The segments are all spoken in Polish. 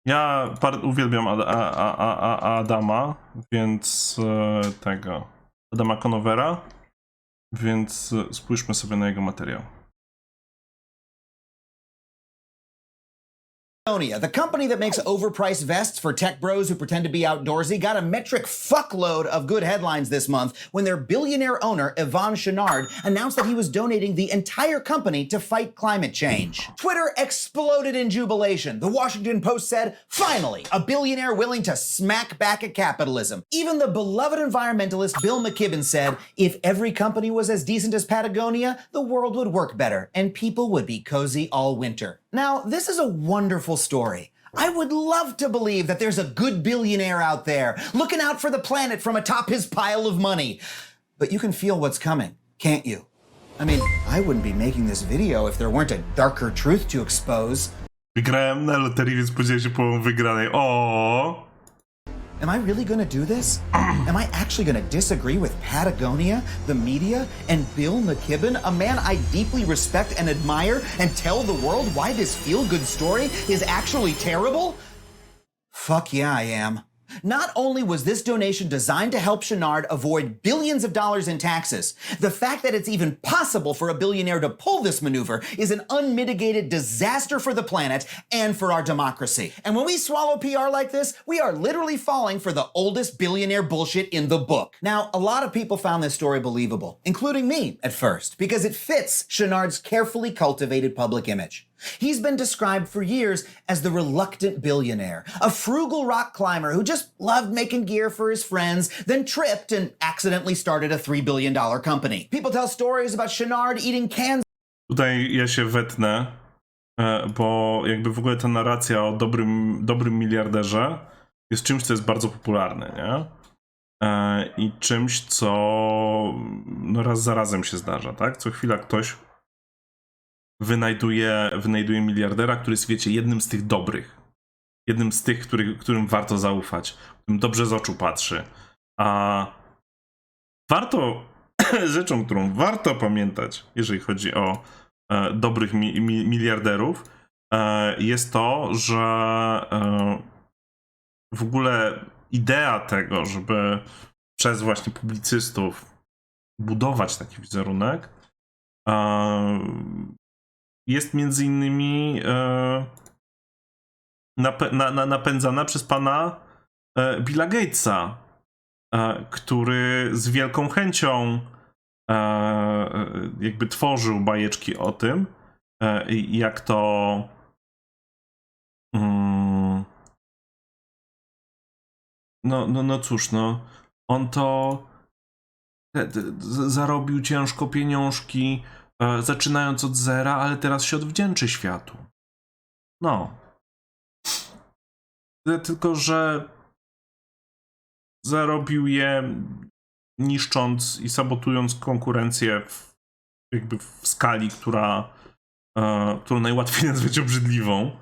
Ja uwielbiam Adama, więc tego. Adama Conovera, więc spójrzmy sobie na jego materiał. The company that makes overpriced vests for tech bros who pretend to be outdoorsy got a metric fuckload of good headlines this month when their billionaire owner, Yvon Chouinard, announced that he was donating the entire company to fight climate change. Twitter exploded in jubilation. The Washington Post said, finally, a billionaire willing to smack back at capitalism. Even the beloved environmentalist Bill McKibben said, if every company was as decent as Patagonia, the world would work better and people would be cozy all winter. Now, this is a wonderful story. I would love to believe that there's a good billionaire out there looking out for the planet from atop his pile of money. But you can feel what's coming, can't you? I mean, I wouldn't be making this video if there weren't a darker truth to expose. Wygrałem na loterii, więc podzielę się połową wygranej. O! Am I really gonna do this? Am I actually gonna disagree with Patagonia, the media, and Bill McKibben, a man I deeply respect and admire, and tell the world why this feel-good story is actually terrible? Fuck yeah, I am. Not only was this donation designed to help Chouinard avoid billions of dollars in taxes, the fact that it's even possible for a billionaire to pull this maneuver is an unmitigated disaster for the planet and for our democracy. And when we swallow PR like this, we are literally falling for the oldest billionaire bullshit in the book. Now, a lot of people found this story believable, including me at first, because it fits Chouinard's carefully cultivated public image. He's been described for years as the reluctant billionaire, a frugal rock climber who just loved making gear for his friends, then tripped and accidentally started a $3 billion company. People tell stories about Chouinard eating cans. Tutaj ja się wetnę, bo jakby w ogóle ta narracja o dobrym miliarderze jest czymś, co jest bardzo popularne, nie? I czymś, co no raz za razem się zdarza, tak? Co chwila ktoś wynajduje miliardera, który jest, wiecie, jednym z tych dobrych. Jednym z tych, którym warto zaufać, którym dobrze z oczu patrzy. A rzeczą, którą warto pamiętać, jeżeli chodzi o dobrych miliarderów, jest to, że w ogóle idea tego, żeby przez właśnie publicystów budować taki wizerunek, jest między innymi napędzana przez pana Billa Gatesa, który z wielką chęcią jakby tworzył bajeczki o tym, jak to no cóż, no on to zarobił ciężko pieniążki, zaczynając od zera, ale teraz się odwdzięczy światu. No. Tylko że zarobił je niszcząc i sabotując konkurencję jakby w skali, którą najłatwiej nazwać obrzydliwą.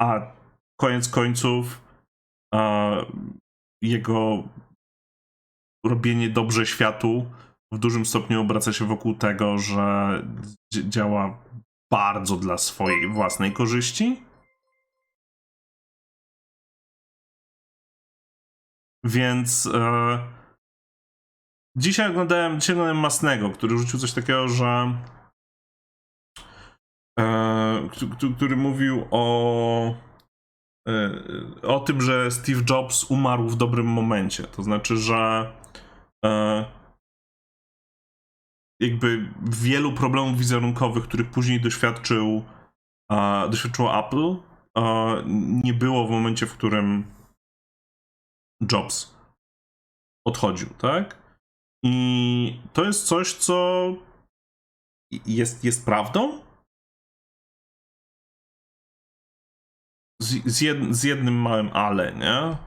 A koniec końców jego robienie dobrze światu w dużym stopniu obraca się wokół tego, że działa bardzo dla swojej własnej korzyści. Więc dzisiaj oglądałem Masnego, który rzucił coś takiego, że który mówił o tym, że Steve Jobs umarł w dobrym momencie. To znaczy, że jakby wielu problemów wizerunkowych, których później doświadczyło Apple, nie było w momencie, w którym Jobs odchodził, tak? I to jest coś, co jest prawdą? Z jednym małym ale, nie?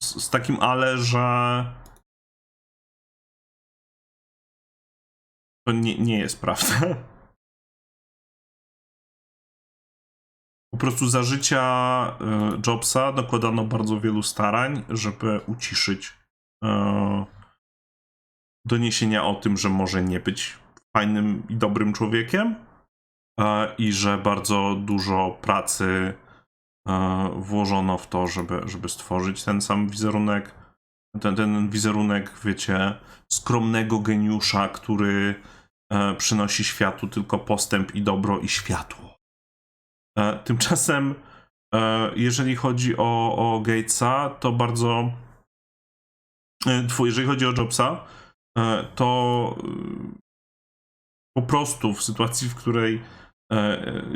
Z takim ale, że to nie jest prawda. Po prostu za życia Jobsa dokładano bardzo wielu starań, żeby uciszyć doniesienia o tym, że może nie być fajnym i dobrym człowiekiem. i że bardzo dużo pracy włożono w to, żeby stworzyć ten sam wizerunek. Ten wizerunek, wiecie, skromnego geniusza, który przynosi światu tylko postęp i dobro i światło. Tymczasem, jeżeli chodzi o Gatesa, to bardzo... Jeżeli chodzi o Jobsa, to po prostu w sytuacji, w której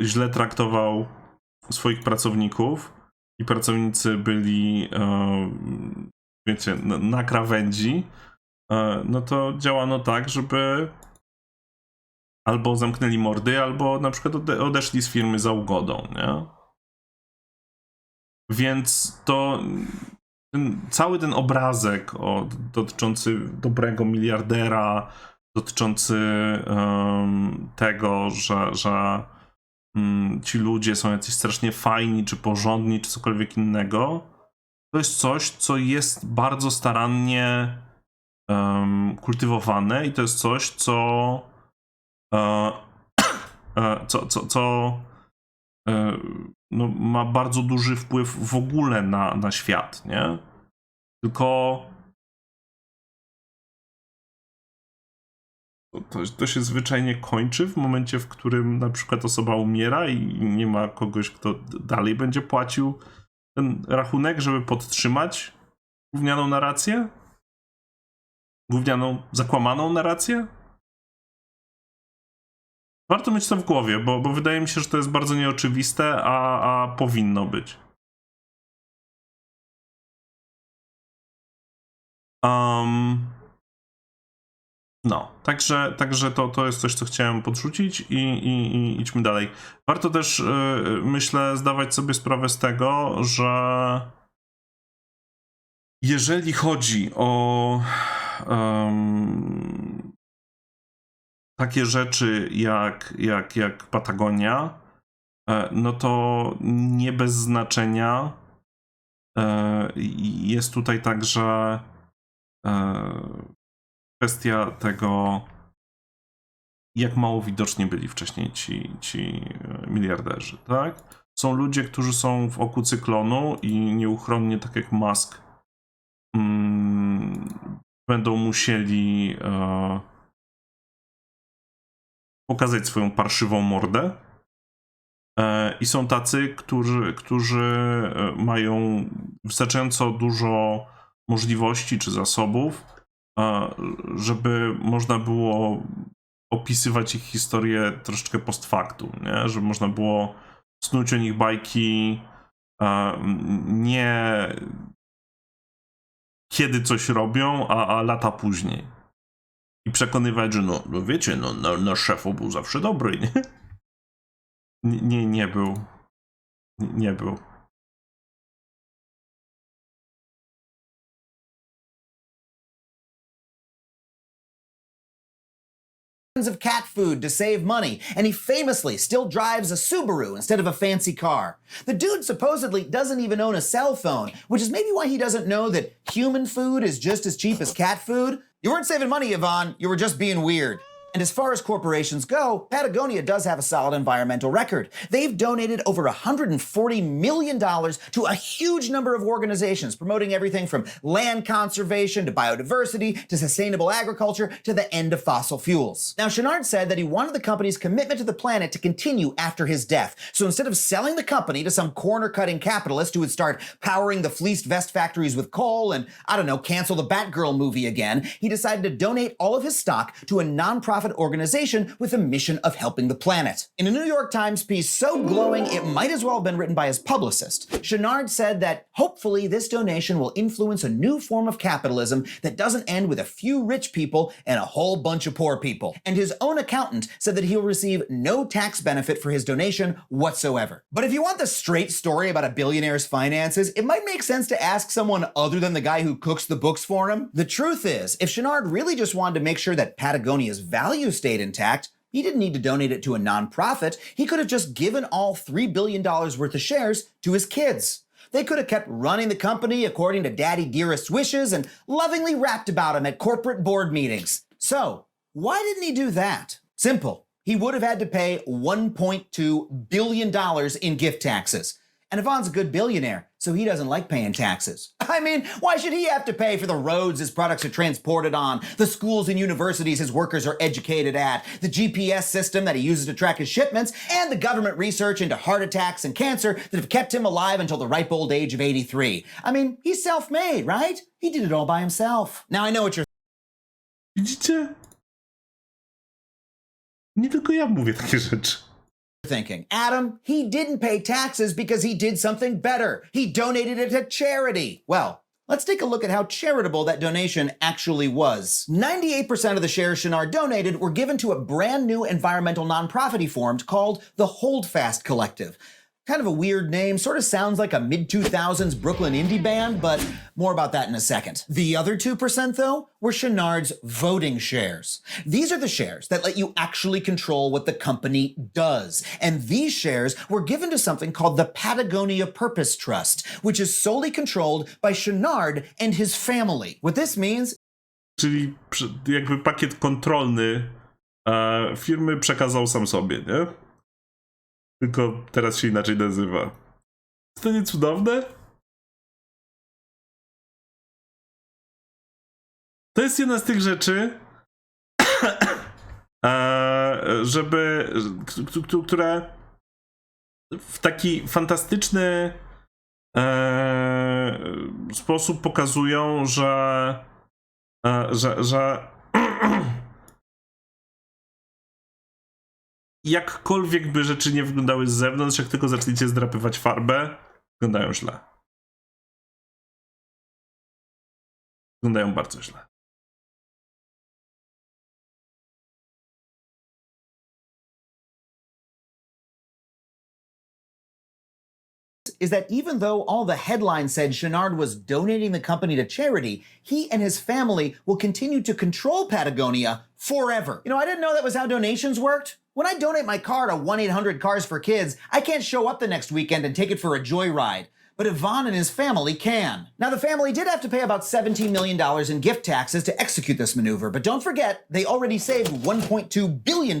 źle traktował swoich pracowników i pracownicy byli, wiecie, na krawędzi, no to działano tak, żeby albo zamknęli mordy, albo na przykład odeszli z firmy za ugodą, nie? Więc to cały ten obrazek dotyczący dobrego miliardera, dotyczący tego, że ci ludzie są jacyś strasznie fajni, czy porządni, czy cokolwiek innego, to jest coś, co jest bardzo starannie kultywowane i to jest coś, co no, ma bardzo duży wpływ w ogóle na świat, nie? Tylko to się zwyczajnie kończy w momencie, w którym na przykład osoba umiera i nie ma kogoś, kto dalej będzie płacił ten rachunek, żeby podtrzymać gównianą narrację? Gównianą, zakłamaną narrację? Warto mieć to w głowie, bo wydaje mi się, że to jest bardzo nieoczywiste, a powinno być. No, także to jest coś, co chciałem podrzucić i idźmy dalej. Warto też, myślę, zdawać sobie sprawę z tego, że jeżeli chodzi o takie rzeczy jak Patagonia, no to nie bez znaczenia jest tutaj także kwestia tego, jak mało widoczni byli wcześniej ci miliarderzy, tak? Są ludzie, którzy są w oku cyklonu i nieuchronnie, tak jak Musk, będą musieli pokazać swoją parszywą mordę. I są tacy, którzy mają wystarczająco dużo możliwości czy zasobów, żeby można było opisywać ich historię troszeczkę post factum, nie? Żeby można było snuć o nich bajki nie kiedy coś robią, a lata później. I przekonywać, że no wiecie, nasz szef był zawsze dobry, nie? Nie był. Nie był. Of cat food to save money, and he famously still drives a Subaru instead of a fancy car. The dude supposedly doesn't even own a cell phone, which is maybe why he doesn't know that human food is just as cheap as cat food. You weren't saving money, Yvonne, you were just being weird. And as far as corporations go, Patagonia does have a solid environmental record. They've donated over $140 million to a huge number of organizations promoting everything from land conservation to biodiversity to sustainable agriculture to the end of fossil fuels. Now, Chenard said that he wanted the company's commitment to the planet to continue after his death. So instead of selling the company to some corner-cutting capitalist who would start powering the fleeced vest factories with coal and, I don't know, cancel the Batgirl movie again, he decided to donate all of his stock to a nonprofit organization with a mission of helping the planet. In a New York Times piece so glowing it might as well have been written by his publicist, Chenard said that hopefully this donation will influence a new form of capitalism that doesn't end with a few rich people and a whole bunch of poor people. And his own accountant said that he'll receive no tax benefit for his donation whatsoever. But if you want the straight story about a billionaire's finances, it might make sense to ask someone other than the guy who cooks the books for him. The truth is, if Chenard really just wanted to make sure that Patagonia's value stayed intact, he didn't need to donate it to a nonprofit. He could have just given all $3 billion worth of shares to his kids. They could have kept running the company according to Daddy Dearest's wishes and lovingly rapped about him at corporate board meetings. So, why didn't he do that? Simple. he would have had to pay $1.2 billion in gift taxes. And Yvonne's a good billionaire, so he doesn't like paying taxes. I mean, why should he have to pay for the roads his products are transported on, the schools and universities his workers are educated at, the GPS system that he uses to track his shipments, and the government research into heart attacks and cancer that have kept him alive until the ripe old age of 83? I mean, he's self-made, right? He did it all by himself. Now I know what you're Widzicie? Nie tylko ja mówię takie rzeczy. thinking. Adam, he didn't pay taxes because he did something better. He donated it to charity. Well, let's take a look at how charitable that donation actually was. 98% of the shares Chenard donated were given to a brand new environmental nonprofit he formed called the Holdfast Collective. Kind of a weird name, sort of sounds like a mid-2000s Brooklyn indie band, but more about that in a second. The other 2%, though, were Chenard's voting shares. These are the shares that let you actually control what the company does. And these shares were given to something called the Patagonia Purpose Trust, which is solely controlled by Chenard and his family. What this means Czyli jakby pakiet kontrolny firmy przekazał sam sobie, nie? Tylko teraz się inaczej nazywa. Czy to nie cudowne? To jest jedna z tych rzeczy, które w taki fantastyczny sposób pokazują, że jakkolwiek by rzeczy nie wyglądały z zewnątrz, jak tylko zaczniecie zdrapywać farbę, wyglądają źle. Wyglądają bardzo źle. is that even though all the headlines said Chenard was donating the company to charity, he and his family will continue to control Patagonia forever. You know, I didn't know that was how donations worked. When I donate my car to 1-800-CARS-FOR-KIDS, I can't show up the next weekend and take it for a joyride. But Yvonne and his family can. Now, the family did have to pay about $17 million in gift taxes to execute this maneuver, but don't forget, they already saved $1.2 billion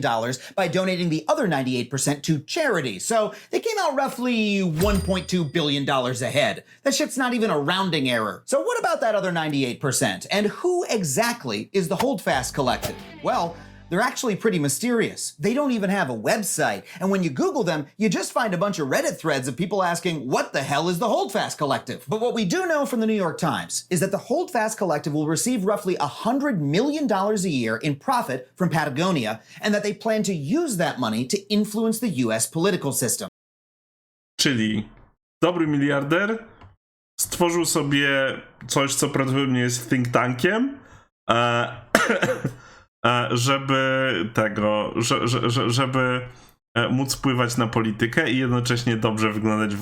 by donating the other 98% to charity. So they came out roughly $1.2 billion ahead. That shit's not even a rounding error. So what about that other 98%? And who exactly is the Holdfast Collective? Well, they're actually pretty mysterious. They don't even have a website. And when you Google them, you just find a bunch of Reddit threads of people asking, what the hell is the Holdfast Collective? But what we do know from the New York Times is that the Holdfast Collective will receive roughly $100 million a year in profit from Patagonia, and that they plan to use that money to influence the US political system. Czyli dobry miliarder stworzył sobie coś, co prawdopodobnie jest think tankiem, żeby móc wpływać na politykę i jednocześnie dobrze wyglądać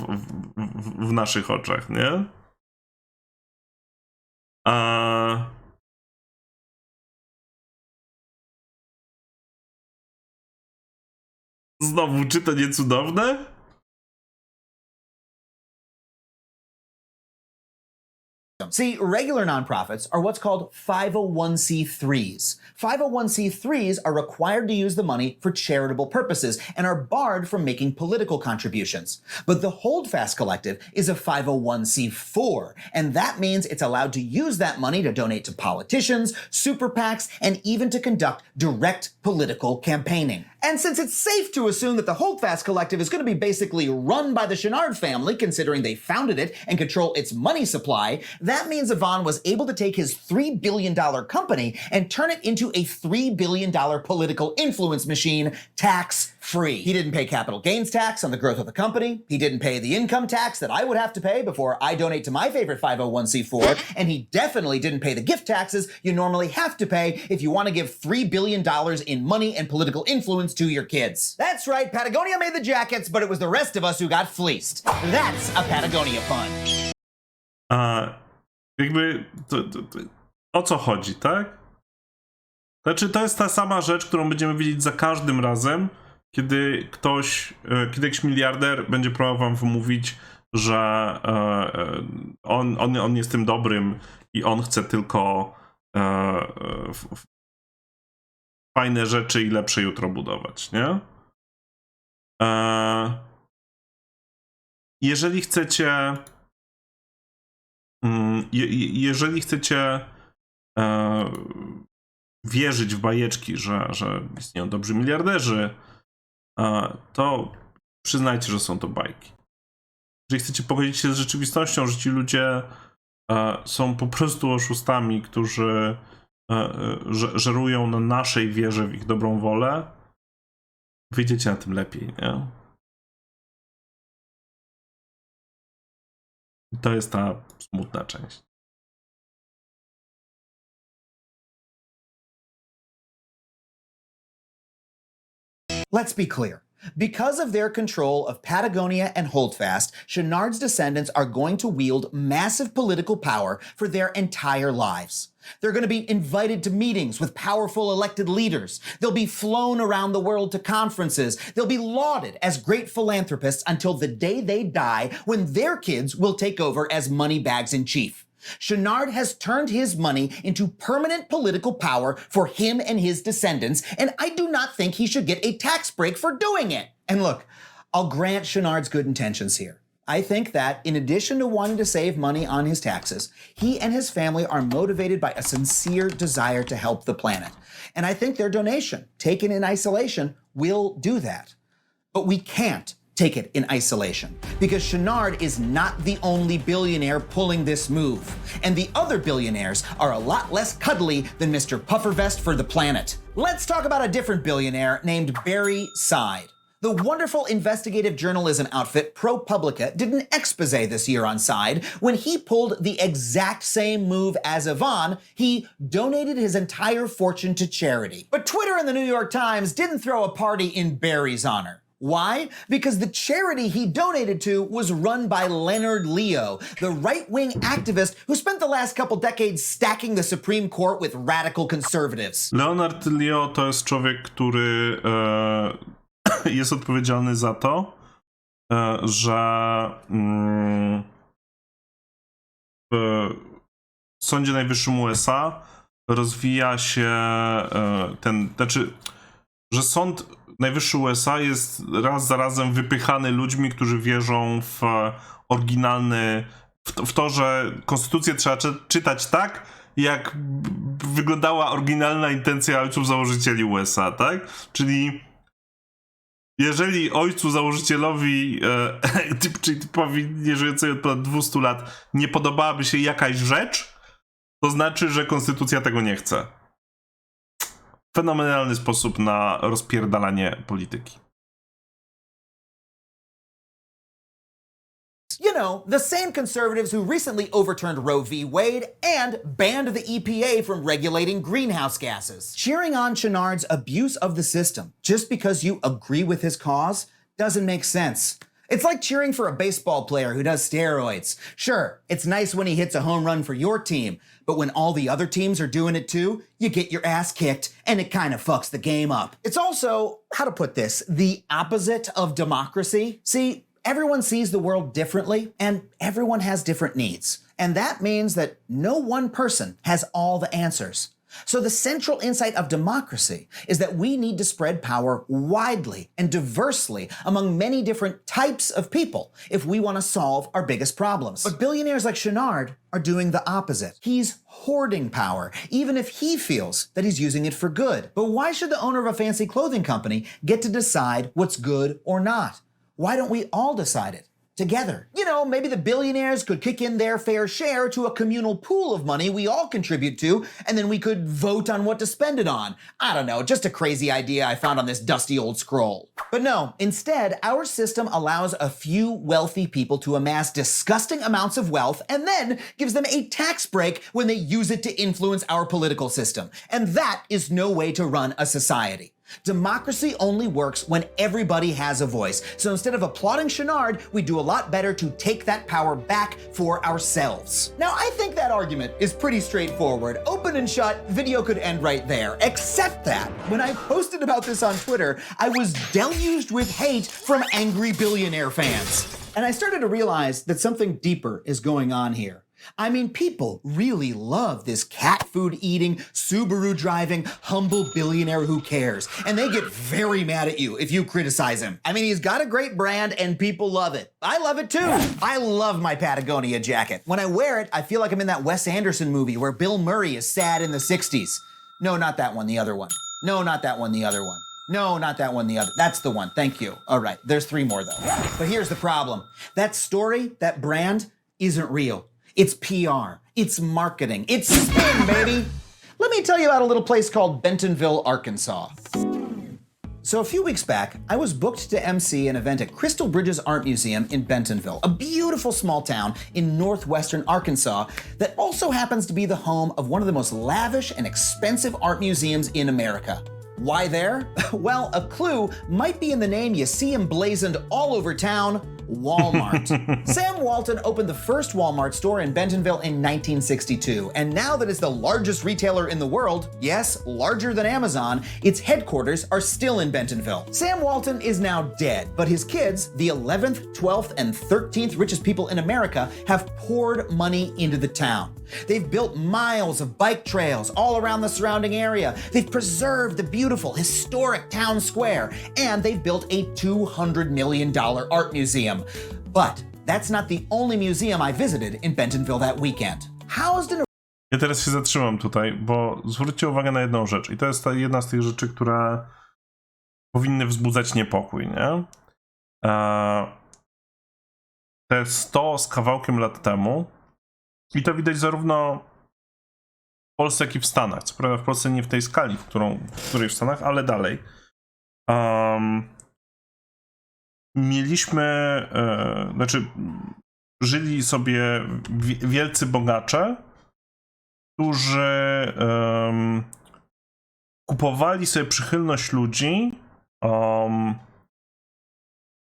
w naszych oczach, nie? Znowu, czy to nie cudowne? See, regular nonprofits are what's called 501c3s. 501c3s are required to use the money for charitable purposes and are barred from making political contributions. But the Holdfast Collective is a 501c4, and that means it's allowed to use that money to donate to politicians, super PACs, and even to conduct direct political campaigning. And since it's safe to assume that the Holdfast Collective is going to be basically run by the Chenard family, considering they founded it and control its money supply, that means Yvonne was able to take his $3 billion company and turn it into a $3 billion political influence machine, tax-free. He didn't pay capital gains tax on the growth of the company. He didn't pay the income tax that I would have to pay before I donate to my favorite 501c4. And he definitely didn't pay the gift taxes you normally have to pay if you want to give $3 billion in money and political influence to your kids. That's right, Patagonia made the jackets, but it was the rest of us who got fleeced. That's a Patagonia fun. Jakby o co chodzi, tak? Znaczy, to jest ta sama rzecz, którą będziemy widzieć za każdym razem, kiedy jakiś miliarder będzie próbował wam wmówić, że on jest tym dobrym i on chce tylko fajne rzeczy i lepsze jutro budować, nie? Jeżeli chcecie wierzyć w bajeczki, że istnieją dobrzy miliarderzy, to przyznajcie, że są to bajki. Jeżeli chcecie pogodzić się z rzeczywistością, że ci ludzie są po prostu oszustami, którzy żerują na naszej wierze w ich dobrą wolę, wyjdziecie na tym lepiej, nie? I to jest ta smutna część. Let's be clear. Because of their control of Patagonia and Holdfast, Chenard's descendants are going to wield massive political power for their entire lives. They're going to be invited to meetings with powerful elected leaders. They'll be flown around the world to conferences. They'll be lauded as great philanthropists until the day they die, when their kids will take over as moneybags in chief. Chenard has turned his money into permanent political power for him and his descendants, and I do not think he should get a tax break for doing it. And look, I'll grant Chenard's good intentions here. I think that, in addition to wanting to save money on his taxes, he and his family are motivated by a sincere desire to help the planet. And I think their donation, taken in isolation, will do that. But we can't take it in isolation, because Chenard is not the only billionaire pulling this move. And the other billionaires are a lot less cuddly than Mr. Puffervest for the planet. Let's talk about a different billionaire named Barry Side. The wonderful investigative journalism outfit ProPublica did an expose this year on Side when he pulled the exact same move as Yvonne. He donated his entire fortune to charity. But Twitter and the New York Times didn't throw a party in Barry's honor. Why? Because the charity he donated to was run by Leonard Leo, the right-wing activist who spent the last couple decades stacking the Supreme Court with radical conservatives. Leonard Leo to jest człowiek, który jest odpowiedzialny za to, że w Sądzie Najwyższym USA rozwija się że Sąd Najwyższy USA jest raz za razem wypychany ludźmi, którzy wierzą w w to, że konstytucję trzeba czytać tak, jak wyglądała oryginalna intencja ojców założycieli USA, tak? Czyli jeżeli ojcu założycielowi, czyli typowi nieżyjącej od ponad 200 lat, nie podobałaby się jakaś rzecz, to znaczy, że konstytucja tego nie chce. Fenomenalny sposób na rozpierdalanie polityki. You know, the same conservatives who recently overturned Roe v. Wade and banned the EPA from regulating greenhouse gases. Cheering on Chenard's abuse of the system just because you agree with his cause doesn't make sense. It's like cheering for a baseball player who does steroids. Sure, it's nice when he hits a home run for your team, but when all the other teams are doing it too, you get your ass kicked, and it kind of fucks the game up. It's also, how to put this, the opposite of democracy. See, everyone sees the world differently, and everyone has different needs. And that means that no one person has all the answers. So the central insight of democracy is that we need to spread power widely and diversely among many different types of people if we want to solve our biggest problems. But billionaires like Chenard are doing the opposite. He's hoarding power, even if he feels that he's using it for good. But why should the owner of a fancy clothing company get to decide what's good or not? Why don't we all decide it together? You know, maybe the billionaires could kick in their fair share to a communal pool of money we all contribute to, and then we could vote on what to spend it on. I don't know, just a crazy idea I found on this dusty old scroll. But no, instead, our system allows a few wealthy people to amass disgusting amounts of wealth and then gives them a tax break when they use it to influence our political system. And that is no way to run a society. Democracy only works when everybody has a voice. So instead of applauding Chenard, we do a lot better to take that power back for ourselves. Now, I think that argument is pretty straightforward. Open and shut, video could end right there. Except that, when I posted about this on Twitter, I was deluged with hate from angry billionaire fans. And I started to realize that something deeper is going on here. I mean, people really love this cat food eating, Subaru driving, humble billionaire who cares. And they get very mad at you if you criticize him. I mean, he's got a great brand and people love it. I love it too. I love my Patagonia jacket. When I wear it, I feel like I'm in that Wes Anderson movie where Bill Murray is sad in the 60s. No, not that one, the other one. No, not that one, the other one. No, not that one, the other. That's the one, thank you. All right, there's 3 more though. But here's the problem. That story, that brand, isn't real. It's PR, it's marketing, it's spin, baby. Let me tell you about a little place called Bentonville, Arkansas. So a few weeks back, I was booked to MC an event at Crystal Bridges Art Museum in Bentonville, a beautiful small town in northwestern Arkansas that also happens to be the home of one of the most lavish and expensive art museums in America. Why there? Well, a clue might be in the name you see emblazoned all over town, Walmart. Sam Walton opened the first Walmart store in Bentonville in 1962, and now that it's the largest retailer in the world, yes, larger than Amazon, its headquarters are still in Bentonville. Sam Walton is now dead, but his kids, the 11th, 12th, and 13th richest people in America, have poured money into the town. They've built miles of bike trails all around the surrounding area. They've preserved the beautiful, historic town square, and they've built a $200 million art museum. But that's not the only museum I visited in Bentonville that weekend. Housed in a... Ja teraz się zatrzymam tutaj, bo zwróćcie uwagę na jedną rzecz. I to jest ta jedna z tych rzeczy, które powinny wzbudzać niepokój, nie? Te 100 z kawałkiem lat temu, i to widać zarówno w Polsce, jak i w Stanach. Co prawda w Polsce nie w tej skali, w której w Stanach, ale dalej. Żyli sobie wielcy bogacze, którzy kupowali sobie przychylność ludzi,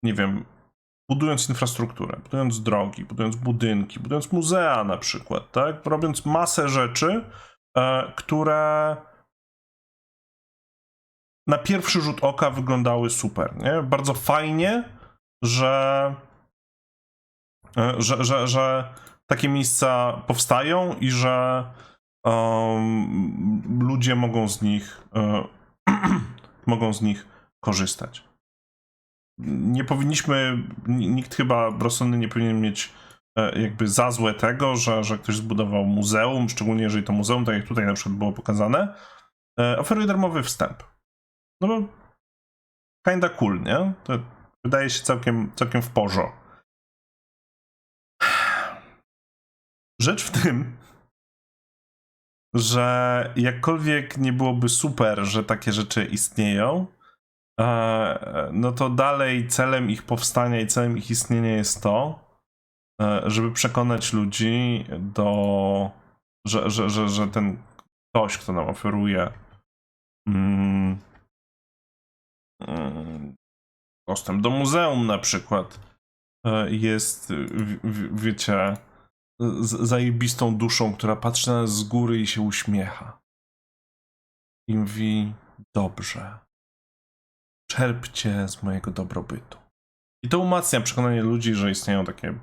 nie wiem, budując infrastrukturę, budując drogi, budując budynki, budując muzea na przykład, tak? Robiąc masę rzeczy, które na pierwszy rzut oka wyglądały super, nie? Bardzo fajnie, że takie miejsca powstają i że ludzie mogą z nich korzystać. Nie powinniśmy, nikt chyba rozsądny nie powinien mieć jakby za złe tego, że ktoś zbudował muzeum, szczególnie jeżeli to muzeum, tak jak tutaj na przykład było pokazane, oferuje darmowy wstęp. No bo kinda cool, nie? To wydaje się całkiem w porządku. Rzecz w tym, że jakkolwiek nie byłoby super, że takie rzeczy istnieją, no to dalej celem ich powstania i celem ich istnienia jest to, żeby przekonać ludzi że ten ktoś, kto nam oferuje dostęp do muzeum na przykład, jest, wiecie, zajebistą duszą, która patrzy na nas z góry i się uśmiecha. I mówi, dobrze, czerpcie z mojego dobrobytu. I to umacnia przekonanie ludzi, że istnieją takie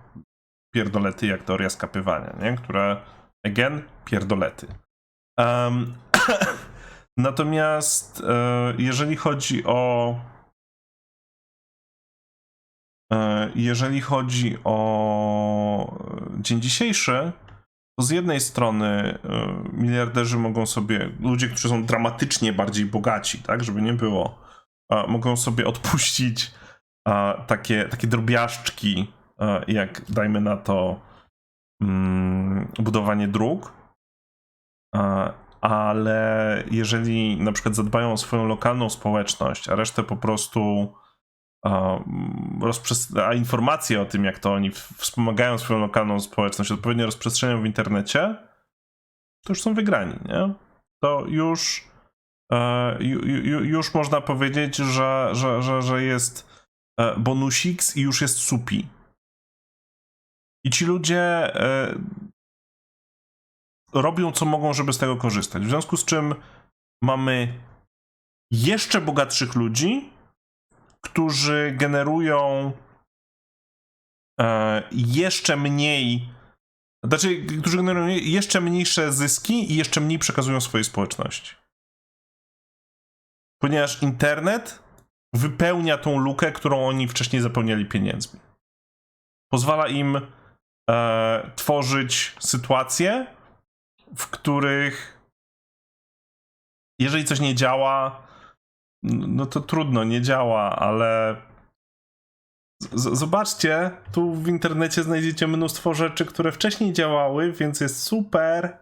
pierdolety jak teoria skapywania, nie? Które, again, pierdolety. Natomiast jeżeli chodzi o dzień dzisiejszy, to z jednej strony miliarderzy mogą sobie, ludzie, którzy są dramatycznie bardziej bogaci, tak, żeby nie było, mogą sobie odpuścić takie drobiażdżki, jak dajmy na to budowanie dróg, ale jeżeli na przykład zadbają o swoją lokalną społeczność, a resztę po prostu a informacje o tym, jak to oni wspomagają swoją lokalną społeczność, odpowiednio rozprzestrzeniają w internecie, to już są wygrani, nie? To już można powiedzieć, że jest bonusik i już jest supi. I ci ludzie robią, co mogą, żeby z tego korzystać. W związku z czym mamy jeszcze bogatszych ludzi, którzy generują jeszcze mniej Znaczy, którzy generują jeszcze mniejsze zyski i jeszcze mniej przekazują swojej społeczności. Ponieważ internet wypełnia tą lukę, którą oni wcześniej zapełniali pieniędzmi. Pozwala im tworzyć sytuacje, w których jeżeli coś nie działa, no to trudno, nie działa, ale zobaczcie, tu w internecie znajdziecie mnóstwo rzeczy, które wcześniej działały, więc jest super.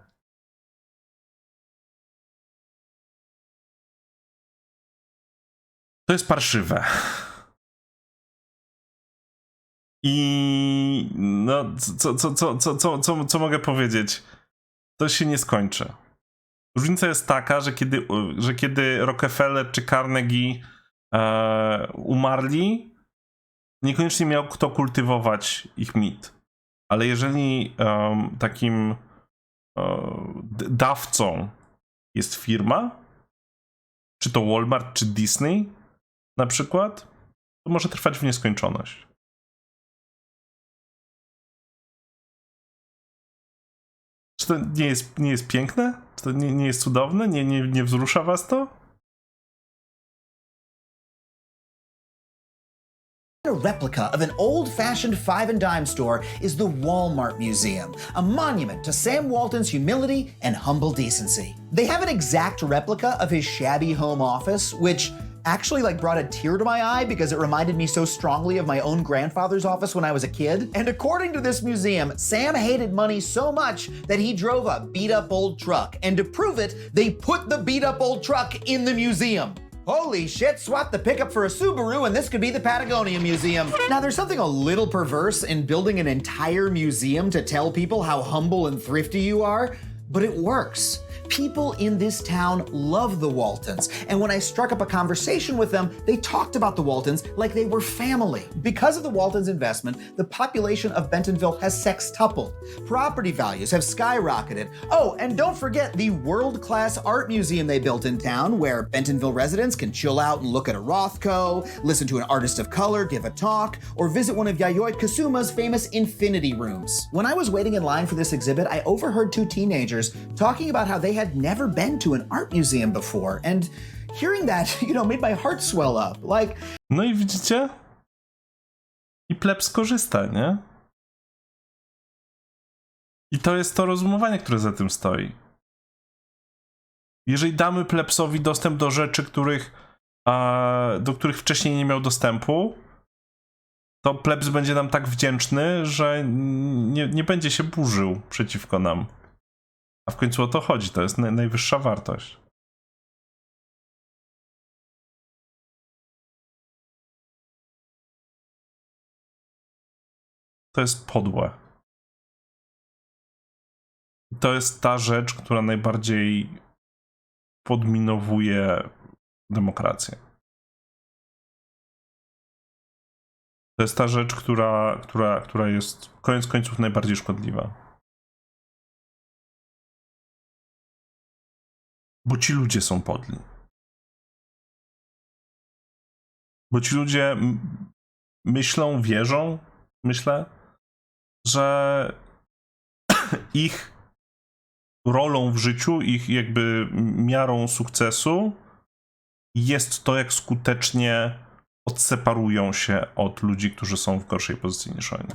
To jest parszywe. I no, co mogę powiedzieć? To się nie skończy. Różnica jest taka, że kiedy Rockefeller czy Carnegie umarli, niekoniecznie miał kto kultywować ich mit. Ale jeżeli takim dawcą jest firma, czy to Walmart, czy Disney na przykład, to może trwać w nieskończoność. Czy to nie jest piękne? Czy to nie jest cudowne? Nie wzrusza was to? A replica of an old-fashioned five-and-dime store is the Walmart Museum, a monument to Sam Walton's humility and humble decency. They have an exact replica of his shabby home office, which actually brought a tear to my eye because it reminded me so strongly of my own grandfather's office when I was a kid. And according to this museum, Sam hated money so much that he drove a beat-up old truck. And to prove it, they put the beat-up old truck in the museum. Holy shit, swap the pickup for a Subaru and this could be the Patagonia Museum. Now, there's something a little perverse in building an entire museum to tell people how humble and thrifty you are, but it works. People in this town love the Waltons, and when I struck up a conversation with them, they talked about the Waltons like they were family. Because of the Waltons' investment, the population of Bentonville has sextupled. Property values have skyrocketed. Oh, and don't forget the world-class art museum they built in town, where Bentonville residents can chill out and look at a Rothko, listen to an artist of color give a talk, or visit one of Yayoi Kasuma's famous infinity rooms. When I was waiting in line for this exhibit, I overheard two teenagers talking about how they had never been to an art museum before, and hearing that, made my heart swell up. No i widzicie? I pleb skorzysta, nie? I to jest to rozumowanie, które za tym stoi. Jeżeli damy plebsowi dostęp do rzeczy, do których wcześniej nie miał dostępu, to plebs będzie nam tak wdzięczny, że nie będzie się burzył przeciwko nam. A w końcu o to chodzi, to jest najwyższa wartość. To jest podłe. To jest ta rzecz, która najbardziej podminowuje demokrację. To jest ta rzecz, która jest koniec końców najbardziej szkodliwa. Bo ci ludzie są podli. Bo ci ludzie myślą, wierzą, myślę, że ich rolą w życiu, ich jakby miarą sukcesu jest to, jak skutecznie odseparują się od ludzi, którzy są w gorszej pozycji niż oni.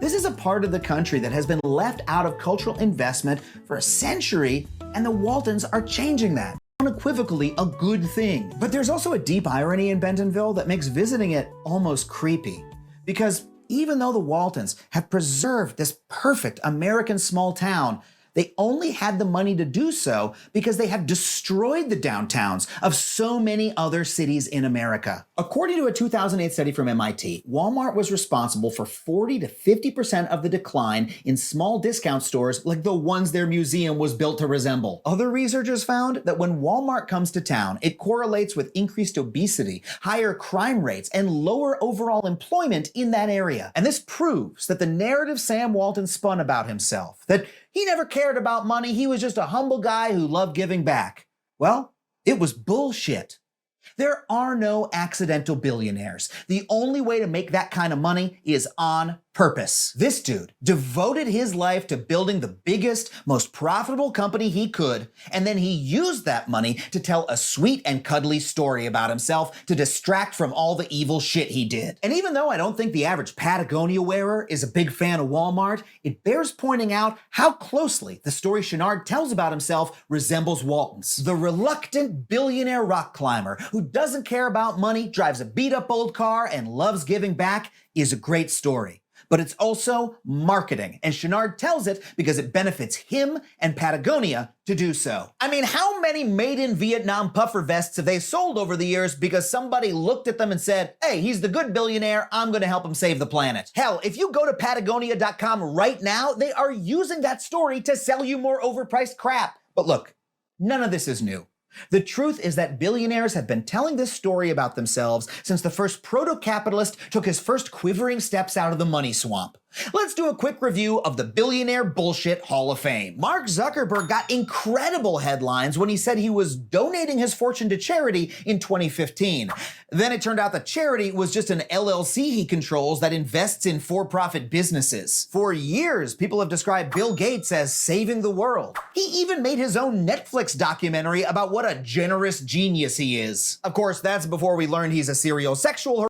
This is a part of the country that has been left out of cultural investment for a century, and the Waltons are changing that. Unequivocally a good thing. But there's also a deep irony in Bentonville that makes visiting it almost creepy. Because even though the Waltons have preserved this perfect American small town, They only had the money to do so because they have destroyed the downtowns of so many other cities in America. According to a 2008 study from MIT, Walmart was responsible for 40 to 50% of the decline in small discount stores like the ones their museum was built to resemble. Other researchers found that when Walmart comes to town, it correlates with increased obesity, higher crime rates, and lower overall employment in that area. And this proves that the narrative Sam Walton spun about himself, that he never cared about money, he was just a humble guy who loved giving back. Well, it was bullshit. There are no accidental billionaires. The only way to make that kind of money is on purpose. This dude devoted his life to building the biggest, most profitable company he could, and then he used that money to tell a sweet and cuddly story about himself to distract from all the evil shit he did. And even though I don't think the average Patagonia wearer is a big fan of Walmart, it bears pointing out how closely the story Chenard tells about himself resembles Walton's. The reluctant billionaire rock climber who doesn't care about money, drives a beat-up old car, and loves giving back is a great story. But it's also marketing, and Chenard tells it because it benefits him and Patagonia to do so. I mean, how many made-in-Vietnam puffer vests have they sold over the years because somebody looked at them and said, hey, he's the good billionaire, I'm gonna help him save the planet? Hell, if you go to Patagonia.com right now, they are using that story to sell you more overpriced crap. But look, none of this is new. The truth is that billionaires have been telling this story about themselves since the first proto-capitalist took his first quivering steps out of the money swamp. Let's do a quick review of the Billionaire Bullshit Hall of Fame. Mark Zuckerberg got incredible headlines when he said he was donating his fortune to charity in 2015. Then it turned out the charity was just an LLC he controls that invests in for-profit businesses. For years, people have described Bill Gates as saving the world. He even made his own Netflix documentary about what a generous genius he is. Of course, that's before we learned he's a serial sexual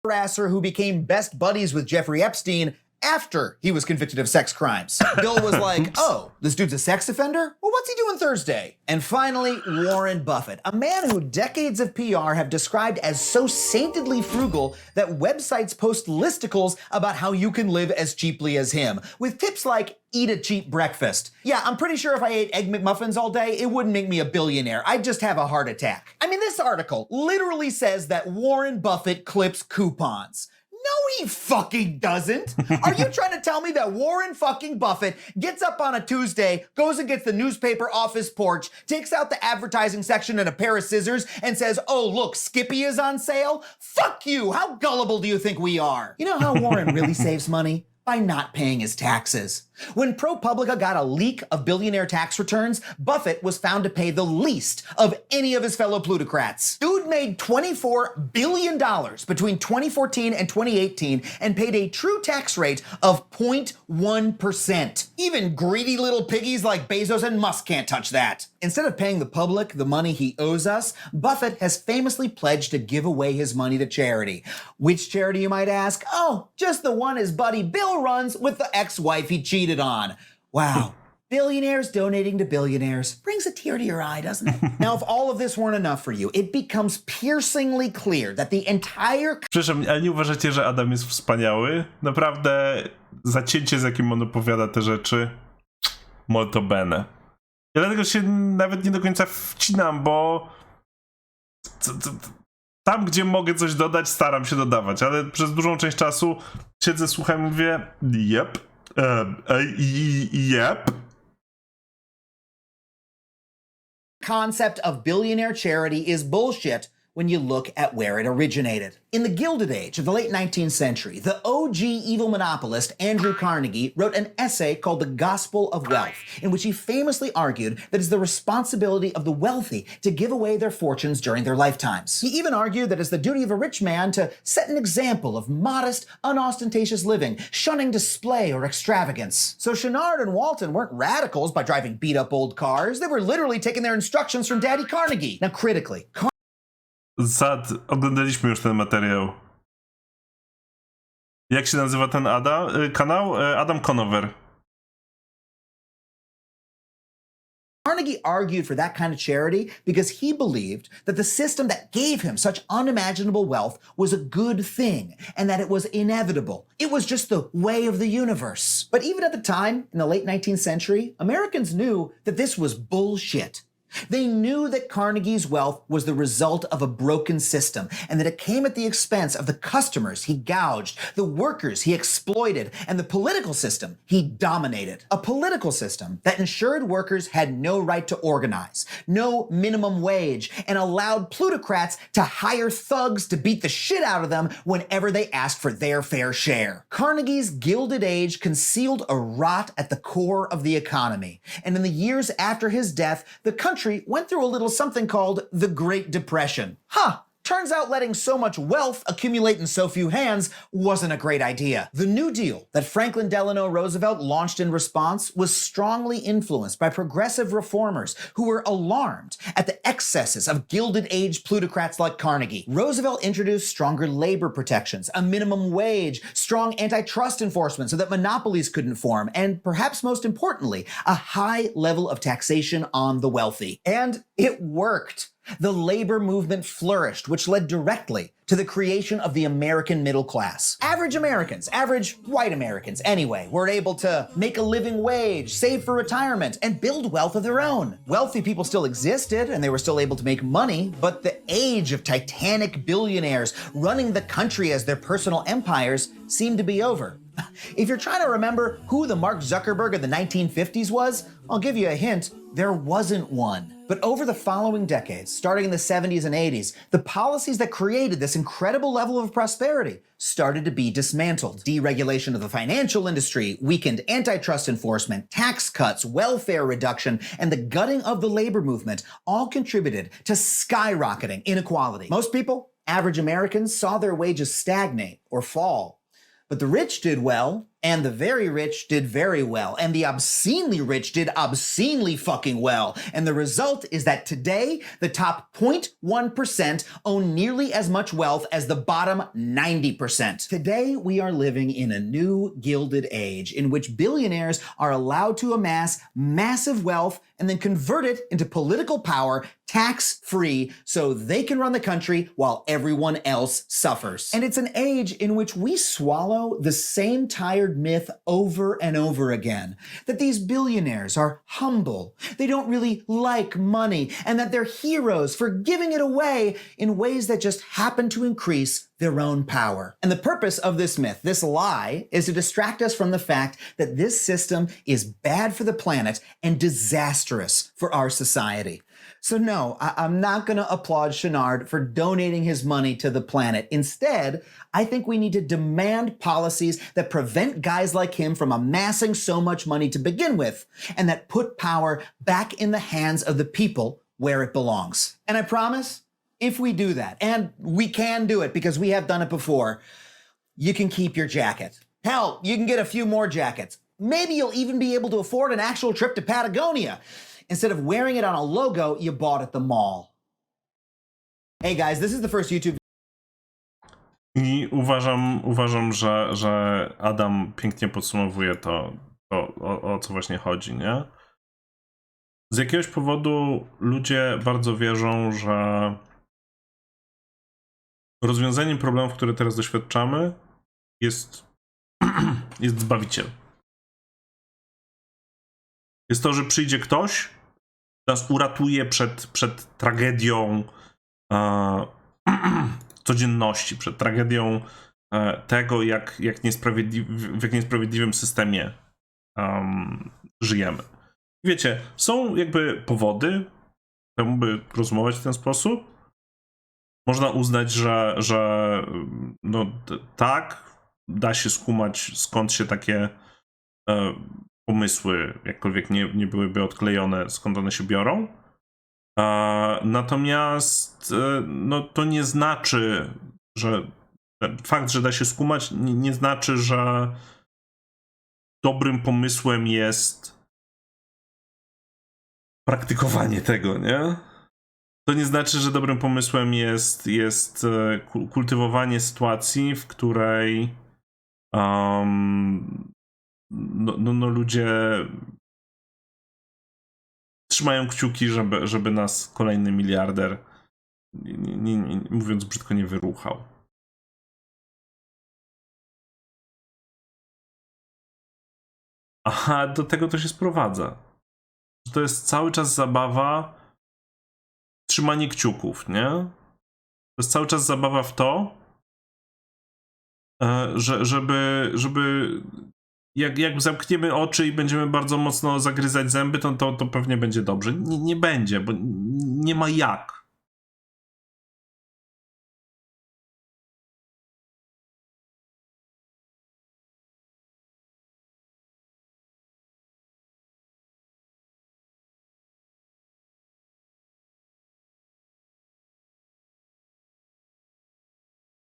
harasser who became best buddies with Jeffrey Epstein after he was convicted of sex crimes. Bill was like, oh, this dude's a sex offender? Well, what's he doing Thursday? And finally, Warren Buffett, a man who decades of PR have described as so saintedly frugal that websites post listicles about how you can live as cheaply as him, with tips like eat a cheap breakfast. Yeah, I'm pretty sure if I ate Egg McMuffins all day, it wouldn't make me a billionaire. I'd just have a heart attack. I mean, this article literally says that Warren Buffett clips coupons. No, he fucking doesn't. Are you trying to tell me that Warren fucking Buffett gets up on a Tuesday, goes and gets the newspaper off his porch, takes out the advertising section and a pair of scissors, and says, oh, look, Skippy is on sale? Fuck you. How gullible do you think we are? You know how Warren really saves money? By not paying his taxes. When ProPublica got a leak of billionaire tax returns, Buffett was found to pay the least of any of his fellow plutocrats. Dude made $24 billion between 2014 and 2018 and paid a true tax rate of 0.1%. Even greedy little piggies like Bezos and Musk can't touch that. Instead of paying the public the money he owes us, Buffett has famously pledged to give away his money to charity. Which charity, you might ask? Oh, just the one his buddy Bill runs with the ex-wife he cheated on. Wow. Billionaires donating to billionaires brings a tear to your eye, doesn't it? Now, if all of this weren't enough for you, it becomes piercingly clear that the entire... Przepraszam, ale nie uważacie, że Adam jest wspaniały? Naprawdę zacięcie, z jakim on opowiada te rzeczy, molto bene. Ja dlatego się nawet nie do końca wcinam, bo tam, gdzie mogę coś dodać, staram się dodawać, ale przez dużą część czasu siedzę, słucham i mówię yep, yep. Concept of billionaire charity is bullshit when you look at where it originated. In the Gilded Age of the late 19th century, the OG evil monopolist Andrew Carnegie wrote an essay called The Gospel of Wealth, in which he famously argued that it's the responsibility of the wealthy to give away their fortunes during their lifetimes. He even argued that it's the duty of a rich man to set an example of modest, unostentatious living, shunning display or extravagance. So Chenard and Walton weren't radicals by driving beat-up old cars. They were literally taking their instructions from Daddy Carnegie. Now, critically, oglądaliśmy już ten materiał. Jak się nazywa ten kanał? Adam Conover. Carnegie argued for that kind of charity because he believed that the system that gave him such unimaginable wealth was a good thing and that it was inevitable. It was just the way of the universe. But even at the time, in the late 19th century, Americans knew that this was bullshit. They knew that Carnegie's wealth was the result of a broken system and that it came at the expense of the customers he gouged, the workers he exploited, and the political system he dominated. A political system that ensured workers had no right to organize, no minimum wage, and allowed plutocrats to hire thugs to beat the shit out of them whenever they asked for their fair share. Carnegie's Gilded Age concealed a rot at the core of the economy, and in the years after his death, the country went through a little something called the Great Depression. Turns out letting so much wealth accumulate in so few hands wasn't a great idea. The New Deal that Franklin Delano Roosevelt launched in response was strongly influenced by progressive reformers who were alarmed at the excesses of Gilded Age plutocrats like Carnegie. Roosevelt introduced stronger labor protections, a minimum wage, strong antitrust enforcement so that monopolies couldn't form, and perhaps most importantly, a high level of taxation on the wealthy. And it worked. The labor movement flourished, which led directly to the creation of the American middle class. Average Americans, average white Americans anyway, were able to make a living wage, save for retirement, and build wealth of their own. Wealthy people still existed, and they were still able to make money, but the age of titanic billionaires running the country as their personal empires seemed to be over. If you're trying to remember who the Mark Zuckerberg of the 1950s was, I'll give you a hint, there wasn't one. But over the following decades, starting in the 70s and 80s, the policies that created this incredible level of prosperity started to be dismantled. Deregulation of the financial industry, weakened antitrust enforcement, tax cuts, welfare reduction, and the gutting of the labor movement all contributed to skyrocketing inequality. Most people, average Americans, saw their wages stagnate or fall. But the rich did well, and the very rich did very well, and the obscenely rich did obscenely fucking well. And the result is that today, the top 0.1% own nearly as much wealth as the bottom 90%. Today, we are living in a new Gilded Age in which billionaires are allowed to amass massive wealth and then convert it into political power tax-free so they can run the country while everyone else suffers. And it's an age in which we swallow the same tired myth over and over again, that these billionaires are humble, they don't really like money, and that they're heroes for giving it away in ways that just happen to increase their own power. And the purpose of this myth, this lie, is to distract us from the fact that this system is bad for the planet and disastrous for our society. So no, I'm not going to applaud Chenard for donating his money to the planet. Instead, I think we need to demand policies that prevent guys like him from amassing so much money to begin with, and that put power back in the hands of the people where it belongs. And I promise, if we do that, and we can do it because we have done it before, you can keep your jacket. Hell, you can get a few more jackets. Maybe you'll even be able to afford an actual trip to Patagonia, instead of wearing it on a logo you bought at the mall. Hey guys, this is the first YouTube. I uważam, że Adam pięknie podsumowuje to o co właśnie chodzi, nie? Z jakiegoś powodu ludzie bardzo wierzą, że rozwiązaniem problemów, które teraz doświadczamy, jest Zbawiciel. Jest to, że przyjdzie ktoś, nas uratuje przed tragedią codzienności, przed tragedią tego, w jak niesprawiedliwym systemie żyjemy. Wiecie, są jakby powody temu, by rozumować w ten sposób. Można uznać, że no, tak, da się skumać, skąd się takie pomysły, jakkolwiek nie byłyby odklejone, skąd one się biorą. Natomiast no, to nie znaczy, że fakt, że da się skumać, nie znaczy, że dobrym pomysłem jest praktykowanie tego, nie? To nie znaczy, że dobrym pomysłem jest kultywowanie sytuacji, w której ludzie trzymają kciuki, żeby nas kolejny miliarder, mówiąc brzydko, nie wyruchał. Aha, do tego to się sprowadza. To jest cały czas zabawa, trzymanie kciuków, nie? To jest cały czas zabawa w to, żeby jak zamkniemy oczy i będziemy bardzo mocno zagryzać zęby, to pewnie będzie dobrze. Nie będzie, bo nie ma jak.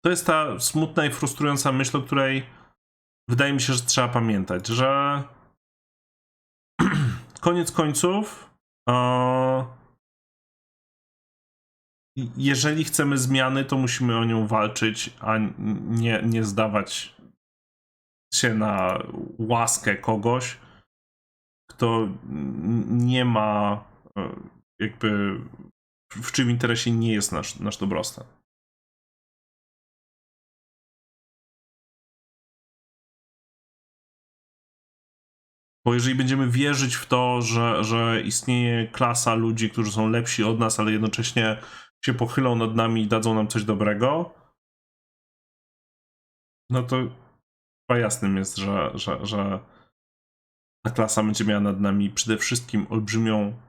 To jest ta smutna i frustrująca myśl, o której wydaje mi się, że trzeba pamiętać, że koniec końców, jeżeli chcemy zmiany, to musimy o nią walczyć, a nie zdawać się na łaskę kogoś, kto nie ma jakby w czym interesie nie jest nasz dobrostan. Bo jeżeli będziemy wierzyć w to, że istnieje klasa ludzi, którzy są lepsi od nas, ale jednocześnie się pochylą nad nami i dadzą nam coś dobrego, no to chyba jasnym jest, że ta klasa będzie miała nad nami przede wszystkim olbrzymią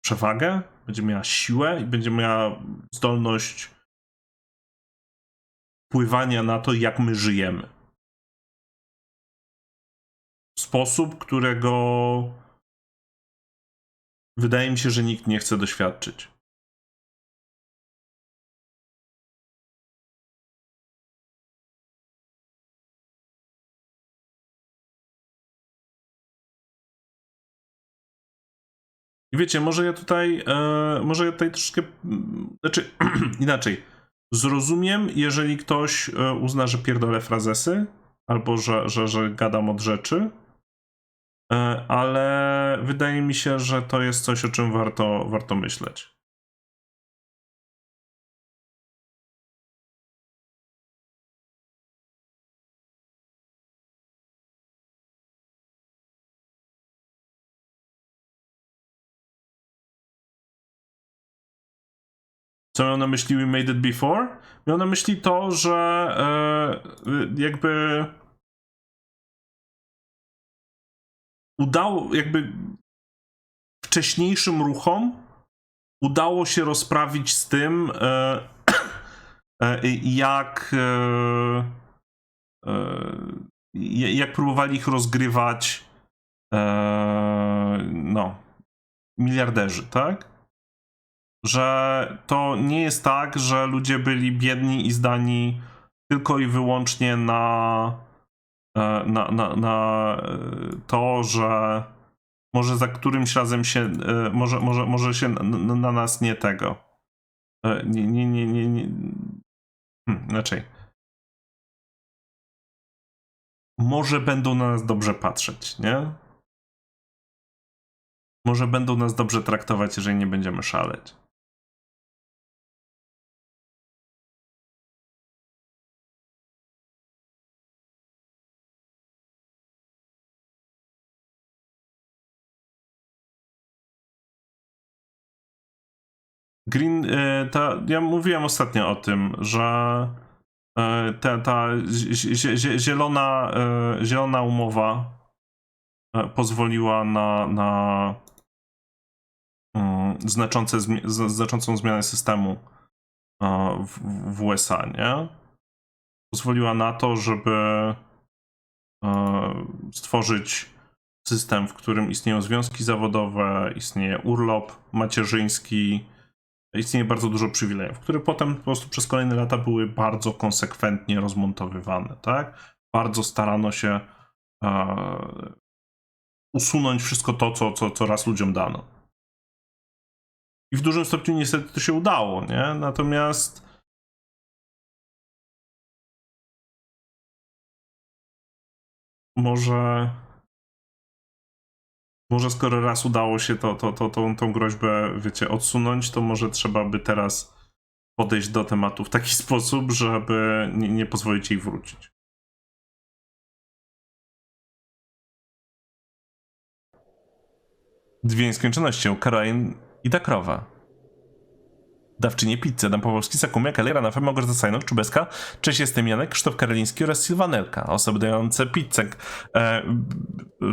przewagę, będzie miała siłę i będzie miała zdolność wpływania na to, jak my żyjemy. W sposób, którego wydaje mi się, że nikt nie chce doświadczyć. I wiecie, może ja tutaj troszkę, znaczy inaczej, zrozumiem, jeżeli ktoś uzna, że pierdolę frazesy, albo że gadam od rzeczy, ale wydaje mi się, że to jest coś, o czym warto myśleć. Co miał na myśli We Made It Before? Miał na myśli to, że jakby jakby wcześniejszym ruchom udało się rozprawić z tym, jak próbowali ich rozgrywać miliarderzy, tak? Że to nie jest tak, że ludzie byli biedni i zdani tylko i wyłącznie na to, że może za którymś razem się może się na nas nie tego inaczej. Może będą na nas dobrze patrzeć, nie? Może będą nas dobrze traktować, jeżeli nie będziemy szaleć. Green, ja mówiłem ostatnio o tym, że ta zielona umowa pozwoliła na znaczącą zmianę systemu w USA, nie? Pozwoliła na to, żeby stworzyć system, w którym istnieją związki zawodowe, istnieje urlop macierzyński, istnieje bardzo dużo przywilejów, które potem po prostu przez kolejne lata były bardzo konsekwentnie rozmontowywane, tak? Bardzo starano się usunąć wszystko to, co raz ludziom dano. I w dużym stopniu niestety to się udało, nie? Natomiast może Może skoro raz udało się tą groźbę, wiecie, odsunąć, to może trzeba by teraz podejść do tematu w taki sposób, żeby nie pozwolić jej wrócić. Dwie nieskończoności, Caroline i ta krowa. Dawczynie pizzy, Adam Pawłowski, Sakumia, Kalera, Nafa, Małgorzata Sajnok, Czubeska, Cześć, jestem Janek, Krzysztof Karoliński oraz Sylwanelka. Osoby dające pizzę,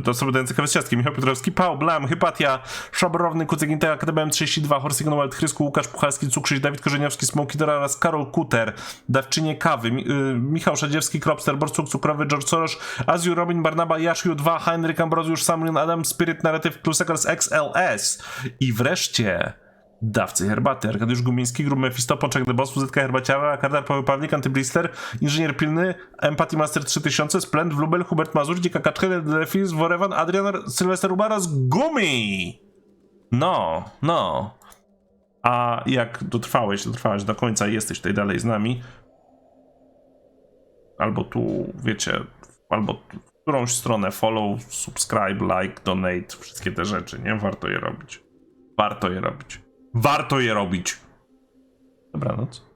osoby dające kawę z ciastkiem, Michał Piotrowski, Paul, Blam, Hypatia, Szabrowny, Kucek, Intera, KTBM 32, Horst Ignold, Chrysku, Łukasz Puchalski, Cukrzyś, Dawid Korzeniowski, Smokitora oraz Karol Kuter, Dawczynie kawy, Michał Szadziewski, Kropster, Borsuk, Cukrowy, George Soros, Azju, Robin, Barnaba, Jashiu 2, Heinrich Ambroziusz, Samuel, Adam, Spirit, Narrative, Klusekars, XLS i wreszcie Dawcy herbaty, Arkadiusz Gumiński, Grub Mephisto, Poczek The Boss, Wuzetka Herbaciara, Kardar Paweł Pawlik, Antyblister, Inżynier Pilny, Empathy Master 3000, Splend, Wlubel, Hubert Mazur, Dzika Kaczkę, Delefis, Worewan, Adrian, Sylwester Ubaras, Gumi! No. A jak dotrwałeś do końca i jesteś tutaj dalej z nami, albo tu, wiecie, albo w którąś stronę follow, subscribe, like, donate, wszystkie te rzeczy, nie? Warto je robić. Warto je robić. Dobranoc.